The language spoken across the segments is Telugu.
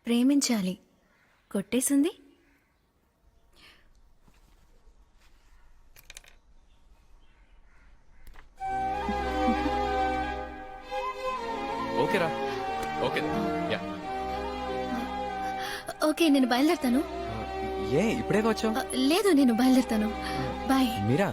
ప్రేమించాలి. కొట్టేసింది. ఓకేరా. Okay yeah. ఓకే, నేను బయలుదేరుతాను. ఏ ఇప్పుడేగా వచ్చావు? లేదు, నేను బయలుదేరుతాను. బాయ్. మీరా,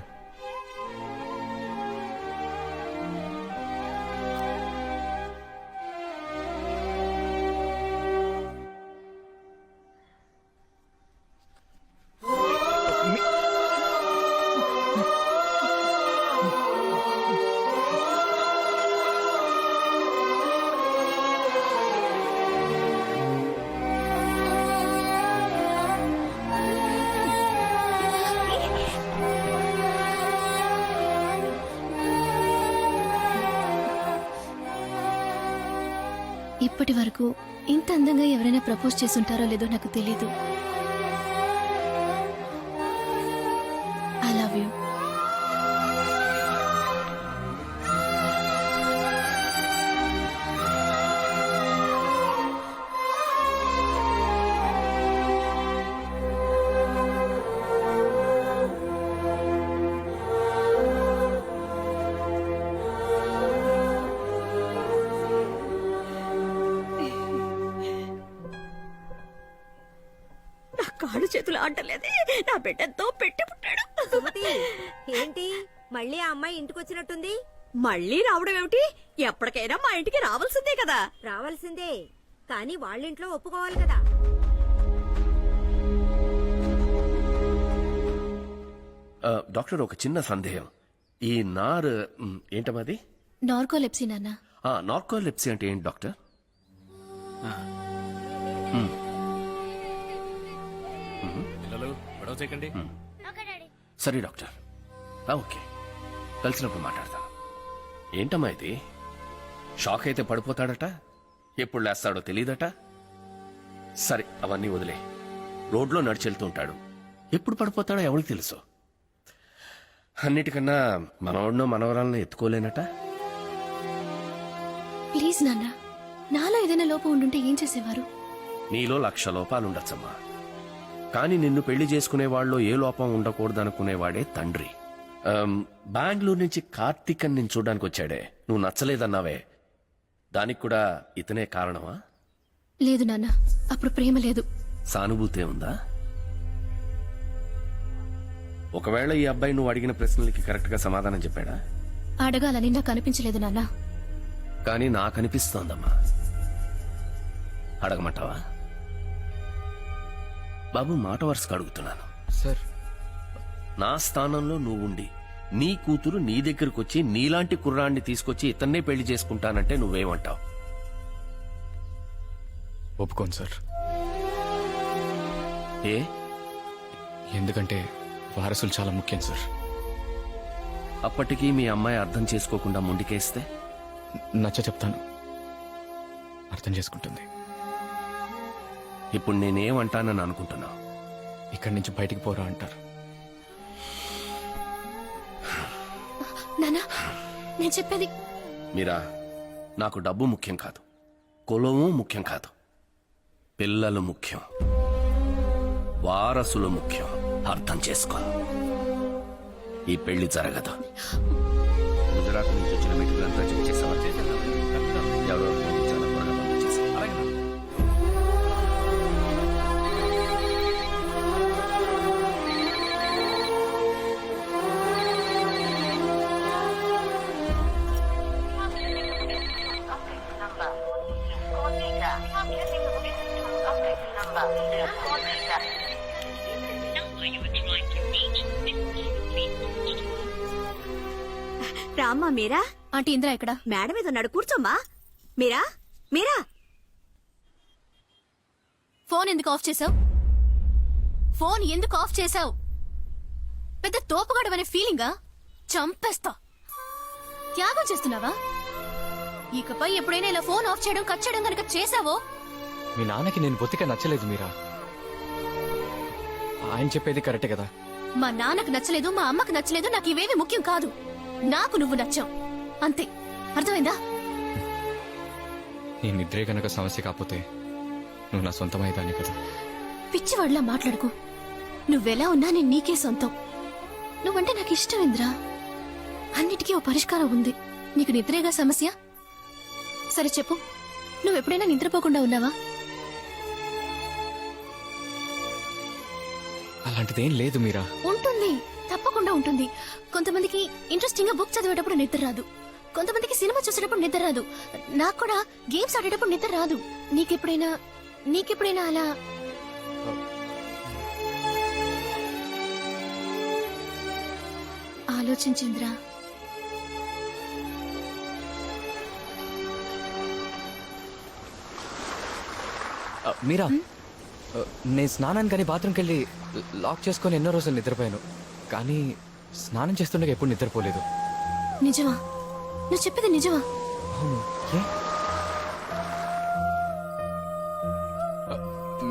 ఇప్పటి వరకు ఇంత అందంగా ఎవరైనా ప్రపోజ్ చేసుంటారో లేదో నాకు తెలీదు. I love you. కాళ్ళు చేతులు ఆడలేదే, నా బిడ్డతో పెట్టి పుట్టాడు. ఏంటి మళ్ళీ ఆ అమ్మాయి ఇంటికి వచ్చినట్టుంది? మళ్ళీ రావడం ఏమిటి? ఎప్పటికైనా మా ఇంటికి రావాల్సిందే కదా. రావాల్సిందే, కానీ వాళ్ళింట్లో ఒప్పుకోవాలి కదా. డాక్టర్, ఒక చిన్న సందేహం. ఈ ఏంటమాది? నార్కోలెప్సీ నాన్న. నార్కోలెప్సీ అంటే ఏంటి డాక్టర్? పిల్లలు గొడవ చేయకండి. సరే డాక్టర్, ఓకే, కలిసినప్పుడు మాట్లాడతాను. ఏంటమ్మా ఇది? షాక్ అయితే పడిపోతాడట, ఎప్పుడు లేస్తాడో తెలియదట. సరే, అవన్నీ వదిలే. రోడ్లో నడిచెళ్తూ ఉంటాడు, ఎప్పుడు పడిపోతాడో ఎవరికి తెలుసు. అన్నిటికన్నా మనవాడినో మనవరాలను ఎత్తుకోలేనట. ప్లీజ్ నాన్న, నాలో ఏదైనా లోపం ఉండుంటే ఏం చేసేవారు? నీలో 1,00,000 లోపాలుండొచ్చమ్మా, కానీ నిన్ను పెళ్లి చేసుకునేవాళ్ళలో ఏ లోపం ఉండకూడదనుకునేవాడే తండ్రి. బెంగళూరు నుంచి కార్తీక్ అని నేను చూడ్డానికి వచ్చాడే, నువ్వు నచ్చలేదన్నావే, దానికి కూడా ఇతనే కారణమా? లేదు నాన్న, అప్పుడు ప్రేమ లేదు, సానుభూతే ఉందా? ఒకవేళ ఈ అబ్బాయి నువ్వు అడిగిన ప్రశ్నలకి కరెక్ట్ గా సమాధానం చెప్పాడా? అడగాలని నాకు అనిపించలేదు నాన్న. కానీ నాకు అనిపిస్తోందమ్మా. అడగమంటావా? బాబు, మాట వరుసగా అడుగుతున్నాను. సార్, నా స్థానంలో నువ్వుండి నీ కూతురు నీ దగ్గరకు వచ్చి నీలాంటి కుర్రాన్ని తీసుకొచ్చి ఇతన్నే పెళ్లి చేసుకుంటానంటే నువ్వేమంటావు? ఒప్పుకోను సార్. ఏ? ఎందుకంటే వారసులు చాలా ముఖ్యం సార్. అప్పటికీ మీ అమ్మాయి అర్థం చేసుకోకుండా ముందుకేస్తే? నచ్చ చెప్తాను, అర్థం చేసుకుంటుంది. ఇప్పుడు నేనేమంటానని అనుకుంటున్నావు? ఇక్కడి నుంచి బయటికి పోరా అంటారు. నాన్న, నేను చెప్పేది. మీరా, నాకు డబ్బు ముఖ్యం కాదు, కులము ముఖ్యం కాదు, పిల్లలు ముఖ్యం, వారసులు ముఖ్యం. అర్థం చేసుకో. ఈ పెళ్లి జరగదు. గుజరాత్ నుంచి వచ్చిన మెటీరియల్ అంతా చెక్ చేసావా? ఎవరో చాలా త్వరగా పంపించేసి. రామ్మా మీరా. ఆంటీ ఇంద్ర ఎక్కడ? మేడ మీద ఉన్నాడు, కూర్చోమ్మా. మీరా, మీరా. ఫోన్ ఎందుకు ఆఫ్ చేసావు? ఫోన్ ఎందుకు ఆఫ్ చేసావు? పెద్ద తోపుగాడవనే ఫీలింగా? చంపేస్తా. త్యాగం చేస్తున్నావా? ఇకపై ఎప్పుడైనా ఇలా ఫోన్ ఆఫ్ చేయడం, కట్ చేయడం కనుక చేసావో? మీ నాన్నకి నేను బొత్తిగా నచ్చలేదు మీరా. ఆయన చెప్పేది కరెక్టే కదా. మా నాన్నకు నచ్చలేదు, మా అమ్మకు నచ్చలేదు, నాకు ఇవేవి ముఖ్యం కాదు. నాకు నువ్వు నచ్చావు, అంతే. అర్థమైందా? నీ నిద్రే గనక సమస్య కాకపోతే నువ్వు నా సొంతమయ్యేదాన్ని కదా. పిచ్చివాడిలా మాట్లాడుకో. నువ్వెలా ఉన్నా నేను నీకే సొంతం. నువ్వంటే నాకు ఇష్టం ఇంద్రా. అన్నిటికీ ఓ పరిష్కారం ఉంది. నీకు నిద్రేగా సమస్య? సరే చెప్పు, నువ్వెప్పుడైనా నిద్రపోకుండా ఉన్నావా? అలాంటిదేం లేదు మీరా. ఉంటుంది, తప్పకుండా ఉంటుంది. కొంతమందికి ఇంట్రెస్టింగ్ గా బుక్ చదివేటప్పుడు నిద్ర రాదు, కొంతమందికి సినిమా చూసేటప్పుడు నిద్ర రాదు. నాకు కూడా గేమ్స్ ఆడేటప్పుడు నిద్ర రాదు. నీకెప్పుడైనా అలా? ఆలోచించింద్రా. మీరా, నేను స్నానానికని బాత్రూమ్కి వెళ్ళి లాక్ చేసుకొని ఎన్నో రోజులు నిద్రపోయాను. కానీ స్నానం చేస్తుండగా ఎప్పుడు నిద్రపోలేదు. నిజమా? నువ్వు చెప్పేది నిజమా? అవును. ఏ?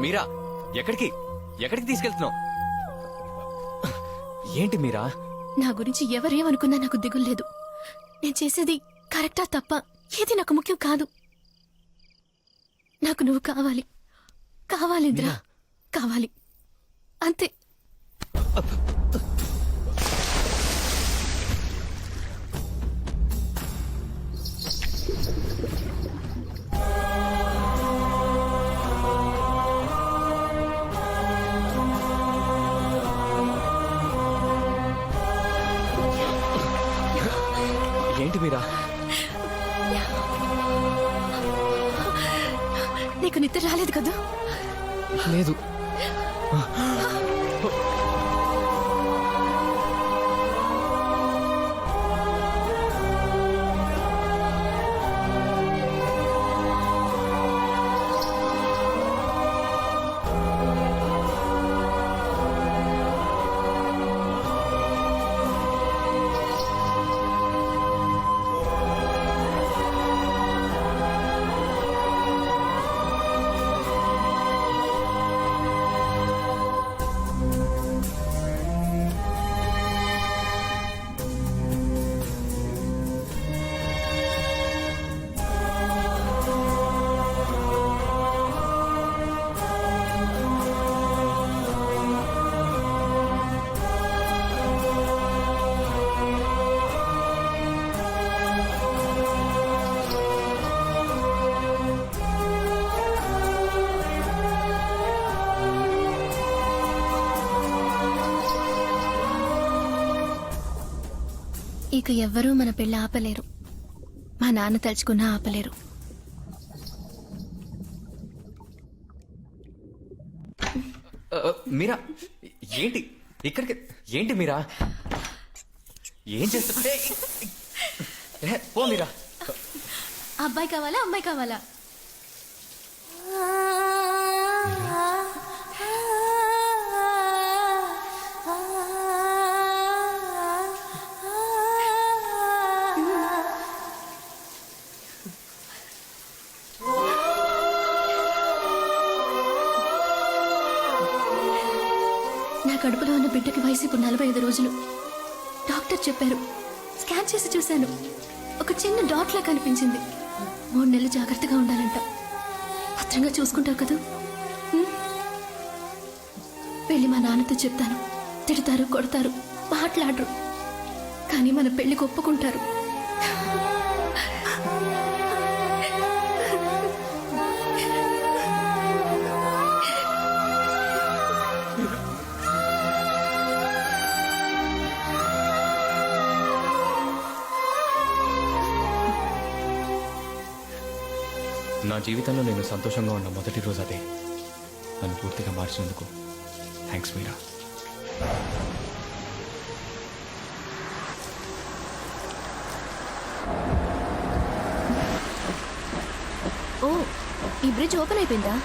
మీరా, ఎక్కడికి ఎక్కడికి తీసుకెళ్తున్నావు? ఏంటి మీరా? నా గురించి ఎవరేమనుకున్నా నాకు దిగులు లేదు. నేను చేసేది కరెక్టా తప్ప ఏది నాకు ముఖ్యం కాదు. నాకు నువ్వు కావాలి, కావాలి ఇంద్రా, కావాలి, అంతే. ఏంటి మీరా? నీకు నిద్ర రాలేదు కదా? లేదు. ఇక ఎవ్వరూ మన పెళ్లి ఆపలేరు. మా నాన్న తలుచుకున్నా ఆపలేరు. మీరా, ఏంటి ఇక్కడికి? ఏంటి మీరా, ఏం చేస్తా? పో మీరా. అబ్బాయి కావాలా, అమ్మాయి కావాలా? నా కడుపులో ఉన్న బిడ్డకి వయసు ఇప్పుడు 45 రోజులు. డాక్టర్ చెప్పారు. స్కాన్ చేసి చూశాను. ఒక చిన్న డాట్ లా కనిపించింది. 3 నెలలు జాగ్రత్తగా ఉండాలంట. భద్రంగా చూసుకుంటావు కదా? వెళ్ళి మా నాన్నతో చెప్తాను. తిడతారు, కొడతారు, మాట్లాడరు, కానీ మన పెళ్లికి ఒప్పుకుంటారు. నా జీవితంలో నేను సంతోషంగా ఉన్న మొదటి రోజు అదే. నన్ను పూర్తిగా మార్చినందుకు థ్యాంక్స్ మీరా. ఓ, ఈ బ్రిడ్జ్ ఓపెన్ అయిపోయిందా?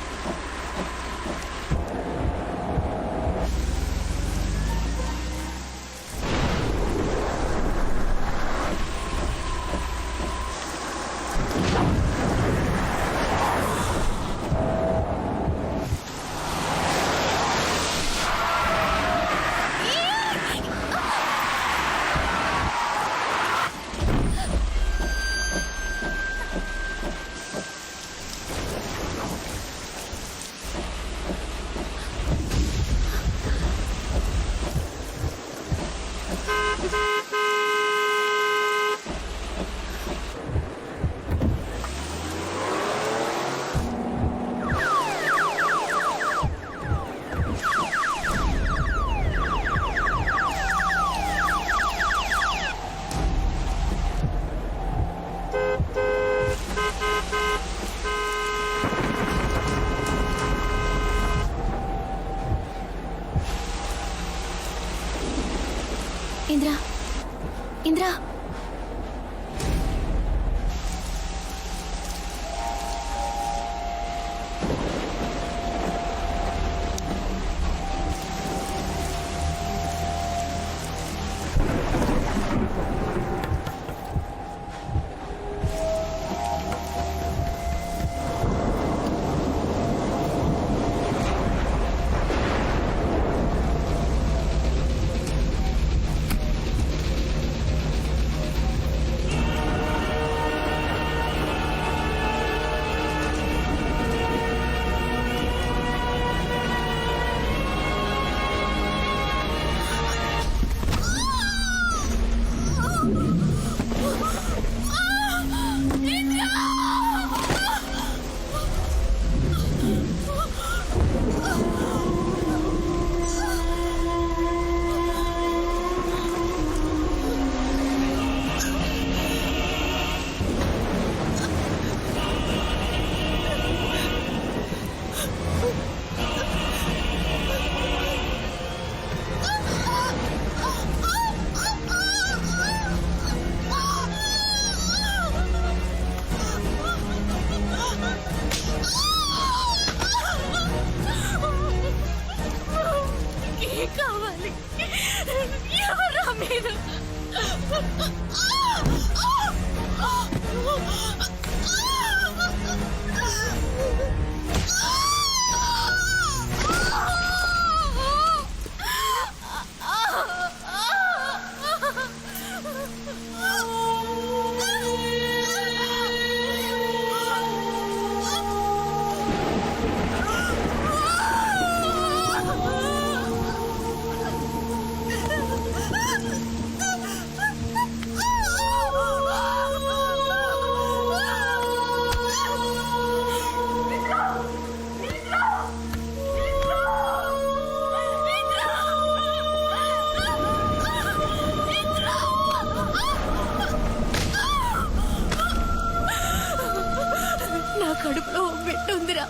కడుపులో బిడ్డ ఉందిరా.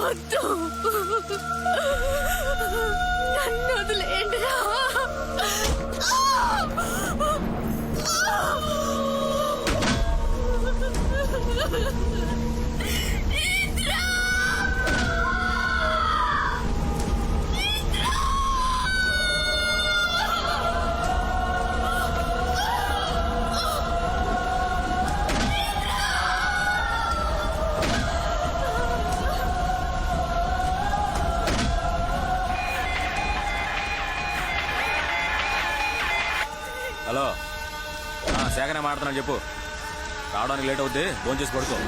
వద్దు, నన్ను వదిలేయండిరా. హలో, సేకరణ మాడుతున్నాను చెప్పు. రావడానికి లేట్ అవుద్ది, ఫోన్ చేసి పడుకో.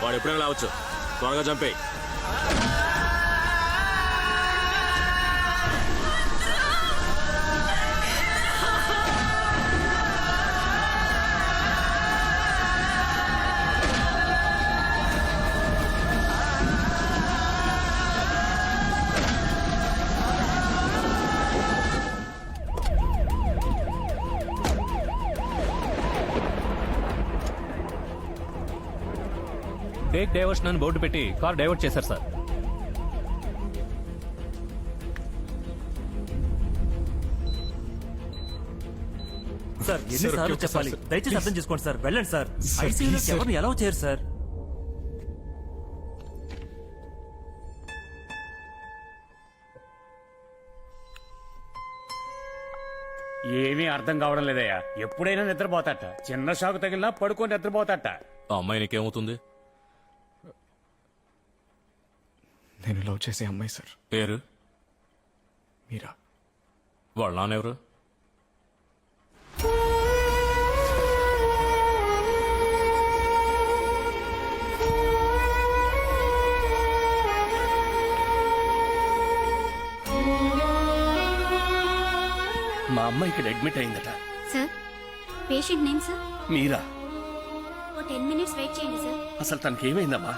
వాడు ఎప్పుడైనా రావచ్చు, త్వరగా చంపేయి. టేక్ డైవర్షన్ అని బోర్డు పెట్టి కార్ డైవర్ట్ చేశారు సార్. సార్ ఎన్నిసార్లు చెప్పాలి, దయచేసి అర్థం చేసుకోండి సార్. వెళ్ళండి సార్, ఐసీయూలో ఎవరిని ఎలా చేయరు సార్. ఏమీ అర్థం కావడం లేదయ్యా. ఎప్పుడైనా నిద్రపోతాట, చిన్న షాకు తగిలినా పడుకొని నిద్రపోతాట. ఆ అమ్మాయి నీకేమవుతుంది? నేను లవ్ చేసే అమ్మాయి సార్. పేరు? మీరా. వాళ్ళ నాన్నెవరు? మా అమ్మ ఇక్కడ అడ్మిట్ అయిందట. Sir, patient name sir? Meera? ఓ 10 minutes వెయిట్ చేయండి సార్. అసలు తనకేమైందమ్మా?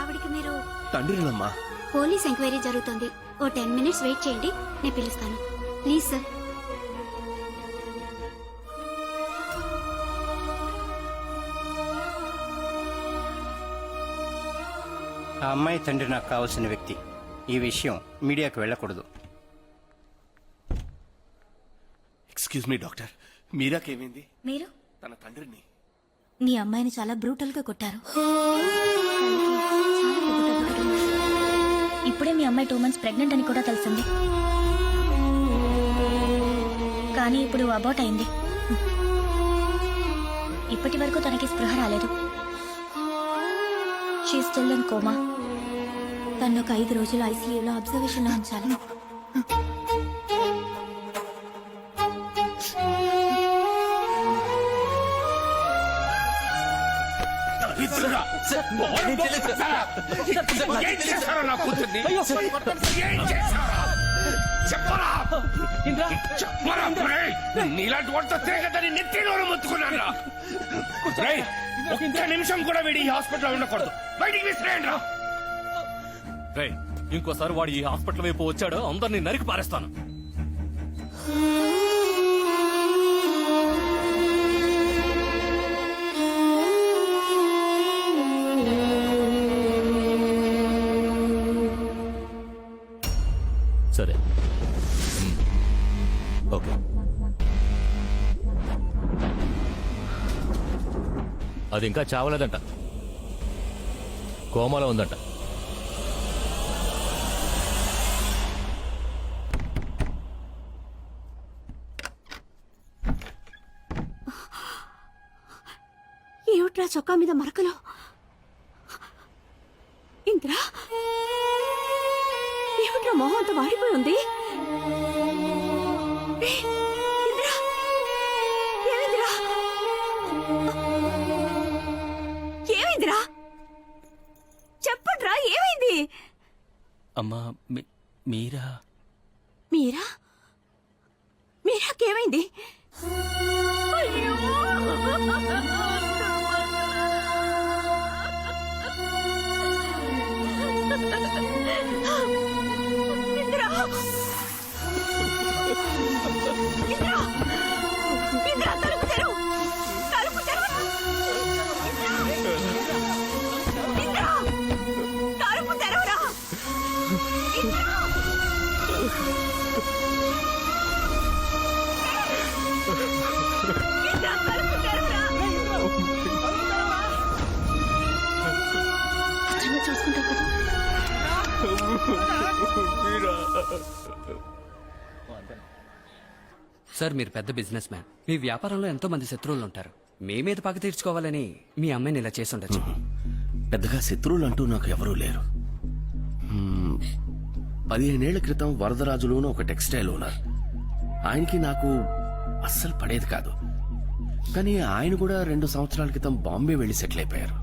ఆవిడికి మీరు తండ్రినమ్మా. పోలీస్ ఎంక్వైరీ జరుగుతుంది. ఓ 10 minutes వెయిట్ చేయండి, నేను పిలుస్తాను. Please sir. ఆ అమ్మాయి తండ్రి నాకు కావాల్సిన వ్యక్తి. ఈ విషయం మీడియాకు వెళ్ళకూడదు. ఎక్స్క్యూజ్ మీ డాక్టర్, మీరాకేమైంది? మీరు తన తండ్రిని. మీ అమ్మాయిని చాలా బ్రూటల్ గా కొట్టారు. ఇప్పుడే మీ అమ్మాయి 2 months ప్రెగ్నెంట్ అని కూడా తెలిసింది. కానీ ఇప్పుడు అబౌట్ అయింది. ఇప్పటి వరకు తనకి స్పృహ రాలేదు. She still in coma. తను ఒక 5 రోజులు ఐసీయూలో అబ్జర్వేషన్ లో ఉంచాలి. నీలాంటి వాటితో తిరగదని నెత్తిలోనే మొత్తుకున్నాను. ఒక్క నిమిషం కూడా వీడి హాస్పిటల్ ఉండకూడదు. బయటికి విసిరేయండి రా. రేయ్, ఇంకోసారి వాడు ఈ హాస్పిటల్ వైపు వచ్చాడు, అందరినీ నరికి పారేస్తాను. సరే, ఓకే. అది ఇంకా చావలేదంట, కోమాలో ఉందంట. ఏమిట్రా చొక్కా మీద మరకలు? ఇంద్రా, ఏమిట్రా మొహం అంతా వాడిపోయి ఉంది? ఇంద్రా, ఏమైందిరా? ఏమైందిరా? చెప్పండ్రా, ఏమైంది? అమ్మా మీరా? మీరా? మీరాకేమైంది? అయ్యో! ఇంద్రా! ఇంద్రా! ఇంద్రా, తలుపు తెరువు! తలుపు తెరువు! సార్ మీరు పెద్ద బిజినెస్ మ్యాన్, మీ వ్యాపారంలో ఎంతో మంది శత్రువులు ఉంటారు. మీ మీద పగ తీర్చుకోవాలని మీ అమ్మాయిని ఇలా చేసి ఉండొచ్చు. పెద్దగా శత్రువులు అంటూ నాకు ఎవరూ లేరు. 15 ఏళ్ల క్రితం వరదరాజులోను ఒక టెక్స్టైల్ ఓనర్. ఆయనకి నాకు అస్సలు పడేది కాదు. కానీ ఆయన కూడా 2 సంవత్సరాల క్రితం బాంబే వెళ్లి సెటిల్ అయిపోయారు.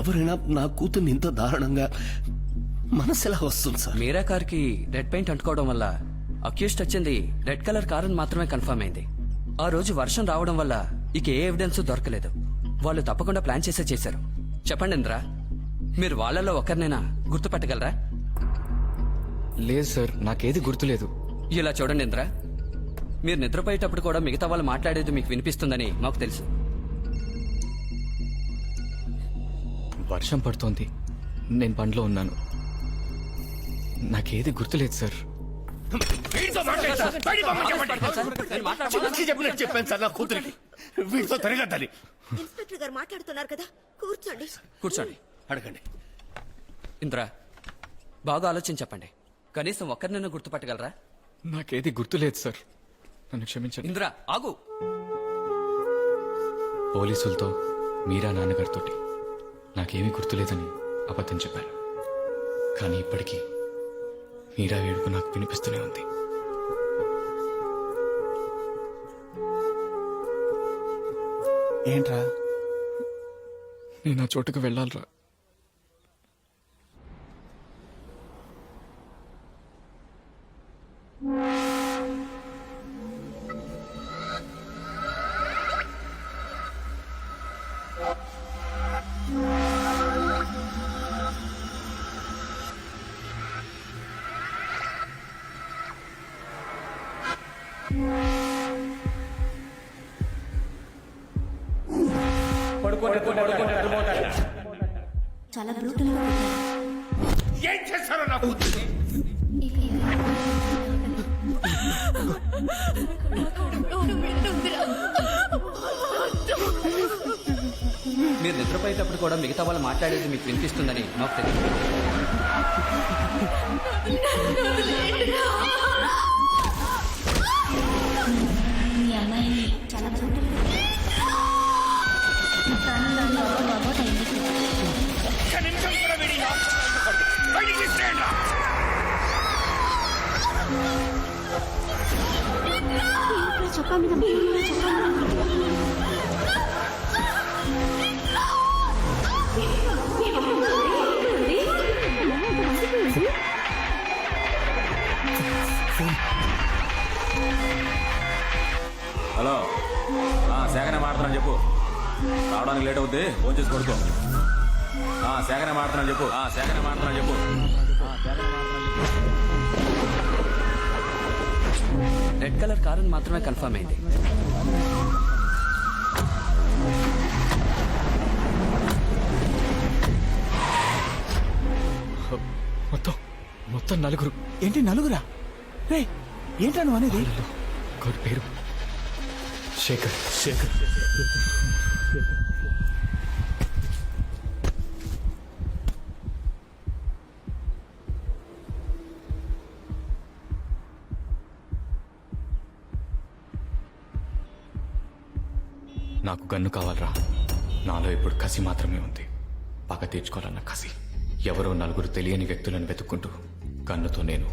ఎవరైనా నా కూతుర్ని ఇంత దారుణంగా మనసు ఎలా వస్తుంది సార్? మీరా కార్కి రెడ్ పెయింట్ అంటుకోవడం వల్ల అక్యూస్ట్ వచ్చింది రెడ్ కలర్ కార్ అని మాత్రమే కన్ఫర్మ్ అయింది. ఆ రోజు వర్షం రావడం వల్ల ఇక ఏ ఎవిడెన్స్ దొరకలేదు. వాళ్ళు తప్పకుండా ప్లాన్ చేశారు. చెప్పండి ఇంద్రా, మీరు వాళ్ళలో ఒకరినైనా గుర్తుపట్టగలరా? లేదు సార్, నాకేది గుర్తులేదు. ఇలా చూడండి ఇంద్రా, మీరు నిద్రపోయేటప్పుడు కూడా మిగతా వాళ్ళు మాట్లాడేది మీకు వినిపిస్తుందని మాకు తెలుసు. వర్షం పడుతోంది, నేను బండ్లో ఉన్నాను. నాకేది గుర్తులేదు సార్. చెప్పాను సార్ నా కూతురికి వీటితో తిరగద్దని. ఇన్స్పెక్టర్ గారు మాట్లాడుతున్నారు కదా, కూర్చోండి. కూర్చోండి. అడగండి. ఇంద్రా, బాగా ఆలోచించి చెప్పండి. కనీసం ఒక్కరినైనా గుర్తుపట్టగలరా? నాకేది గుర్తులేదు సార్, నన్ను క్షమించండి. ఇంద్రా ఆగు. పోలీసులతో మీరా నాన్నగారితోటి నాకేమీ గుర్తులేదని అబద్ధం చెప్పాను. కానీ ఇప్పటికీ మీరా ఏడుపు నాకు వినిపిస్తూనే ఉంది. ఏంట్రా? నేను ఆ చోటుకు వెళ్ళాలరా. చాలా బ్రూటల్ గా ఏం చేశారో నా కూతురికి? మీరు నిద్రపోయేటప్పుడు కూడా మిగతా వాళ్ళు మాట్లాడేది మీకు వినిపిస్తుందని మాకు తెలియదు. మీ అమ్మాయిని చాలా బ్రూటల్ గా చొక్కా మీద హలో, సేకరణ మాడుతున్నాను చెప్పు. రావడానికి లేట్ అవుద్ది, ఫోన్ చేసి కొడుకో. సేకరణ మాడుతున్నాను చెప్పు. సేకరణ మాడుతున్నాను చెప్పు. రెడ్ కలర్ కార్ అని మాత్రమే కన్ఫర్మ్ అయింది. మొత్తం నలుగురు. ఏంటి నలుగురా? రే ఏంట్రా నువ్వు అనేది? ఒకటి పేరు శేఖర్. నాకు గన్ను కావాలరా. నాలో ఇప్పుడు కసి మాత్రమే ఉంది, పగ తీర్చుకోవాలన్న కసి. ఎవరో నలుగురు తెలియని వ్యక్తులను వెతుక్కుంటూ గన్నుతో నేను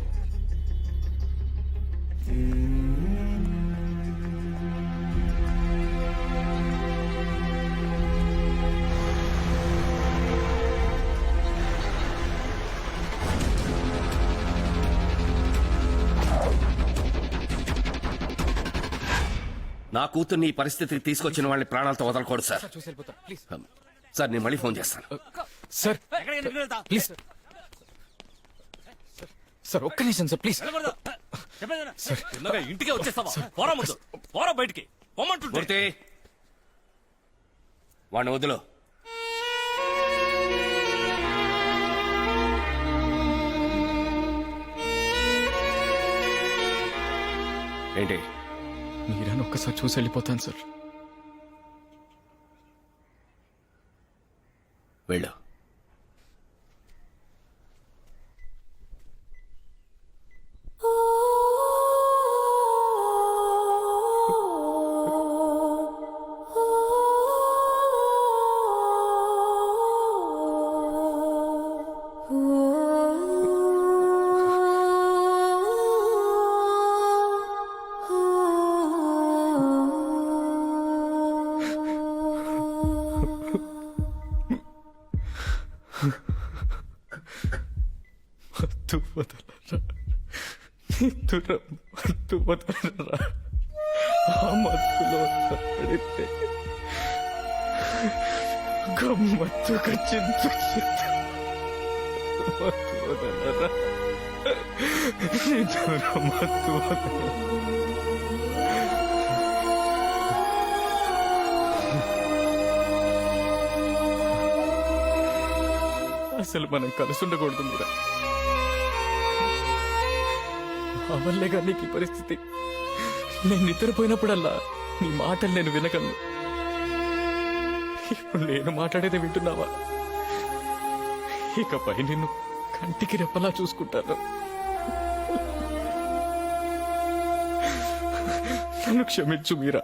నా కూతుర్ని ఈ పరిస్థితికి తీసుకొచ్చిన వాళ్ళని ప్రాణాలతో వదలకూడదు సార్. చూసి వెళ్ళిపోతా ప్లీజ్. సార్ నేను మళ్ళీ ఫోన్ చేస్తాను. సార్ ప్లీజ్ సార్, ఒక్క నిమిషం సార్ ప్లీజ్. సార్ ఇంటికే వచ్చేస్తావా? పోరా ముందు, పోరా బయటికి పొమ్మంటుంటే. మూర్తి, వాడిని వదిలో. ఏంటి? మీరాని ఒక్కసారి చూసి వెళ్ళిపోతాను సార్. వెళ్ళు. వద్దురా మత్తు వదలరా. ఆ మత్తులో పడితే గమ్మత్తుగా చింత మత్తు వదలరా. నిజంగా మత్తు వదలరా. అసలు మనం కలిసి ఉండకూడదు మీరా. ఆ వల్లేగా నీకు ఈ పరిస్థితి. నేను నిద్రపోయినప్పుడల్లా నీ మాటలు నేను వినగలను. ఇప్పుడు నేను మాట్లాడేది వింటున్నావా? ఇకపై నిన్ను కంటికి రెప్పలా చూసుకుంటాను. నన్ను క్షమించు మీరా.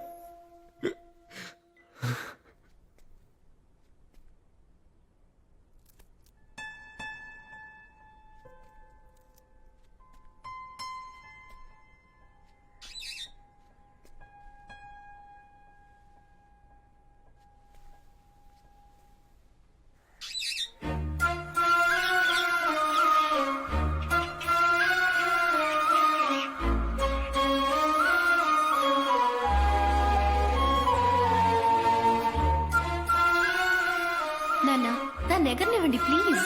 నాన్న, దాన్ని ఎగరనివ్వండి ప్లీజ్.